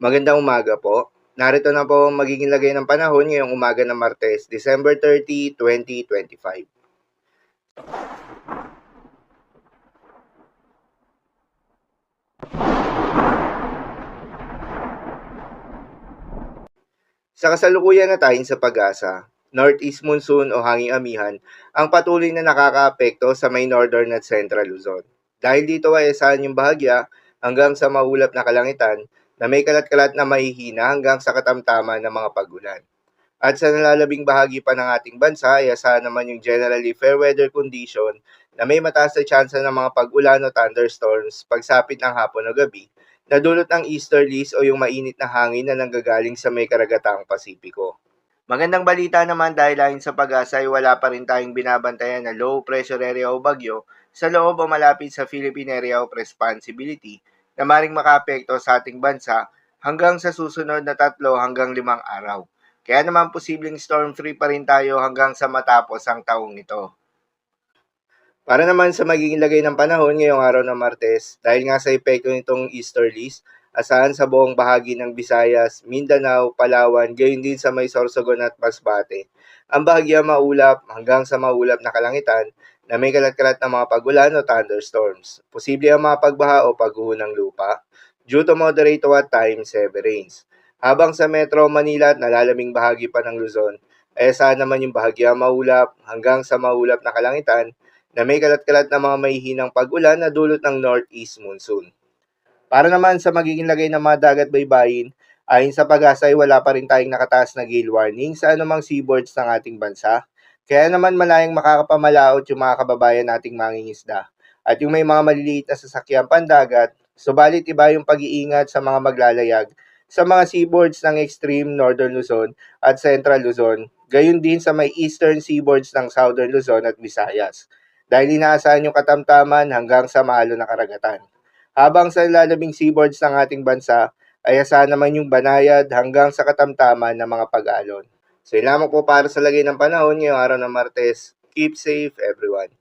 Magandang umaga po. Narito na po ang magiging lagay ng panahon ngayong umaga ng Martes, December 30, 2025. Sa kasalukuyan na tayo sa pag-asa, Northeast Monsoon o hanging amihan ang patuloy na nakakaapekto sa may Northern at Central Luzon. Dahil dito ay asahan yung bahagya hanggang sa maulap na kalangitan na may kalat-kalat na mahihina hanggang sa katamtaman ng mga pag-ulan. At sa nalalabing bahagi pa ng ating bansa ay asahan naman yung generally fair weather condition na may mataas na tsansa ng mga pag-ulan o thunderstorms pagsapit ng hapon o gabi na dulot ng easterlies o yung mainit na hangin na nanggagaling sa may karagatang Pasipiko. Magandang balita naman dahil ayon sa pag-asa ay wala pa rin tayong binabantayan na low pressure area o bagyo sa loob o malapit sa Philippine Area of Responsibility na maring makaapekto sa ating bansa hanggang sa susunod na 3 hanggang 5 araw. Kaya naman posibleng storm-free pa rin tayo hanggang sa matapos ang taong ito. Para naman sa magiging lagay ng panahon ngayong araw ng Martes, dahil nga sa epekto nitong easterlies, asahan sa buong bahagi ng Visayas, Mindanao, Palawan, gayon din sa may Sorsogon at Masbate. Ang bahagya maulap hanggang sa maulap na kalangitan na may kalat-kalat na mga pagulan o thunderstorms. Posible ang mga pagbaha o pagguho ng lupa due to moderate to at times heavy rains. Habang sa Metro Manila at nalalaming bahagi pa ng Luzon, ay asahan naman yung bahagya maulap hanggang sa maulap na kalangitan na may kalat-kalat na mga mahihinang pag-ulan na dulot ng northeast monsoon. Para naman sa magiging lagay ng mga dagat baybayin, ayon sa pag-asa ay wala pa rin tayong nakataas na gale warning sa anumang seaboards ng ating bansa. Kaya naman malayang makakapamalaot yung mga kababayan nating mangingisda. At yung may mga maliliit na sasakyan pandagat, subalit iba yung pag-iingat sa mga maglalayag sa mga seaboards ng extreme northern Luzon at central Luzon, gayon din sa may eastern seaboards ng southern Luzon at Visayas dahil inaasahan yung katamtaman hanggang sa mahalo na karagatan. Habang sa lalabing seaboards ng ating bansa, ay asahan naman yung banayad hanggang sa katamtaman ng mga pag-alon. So yun lamang po para sa lagay ng panahon ngayong araw ng Martes. Keep safe everyone.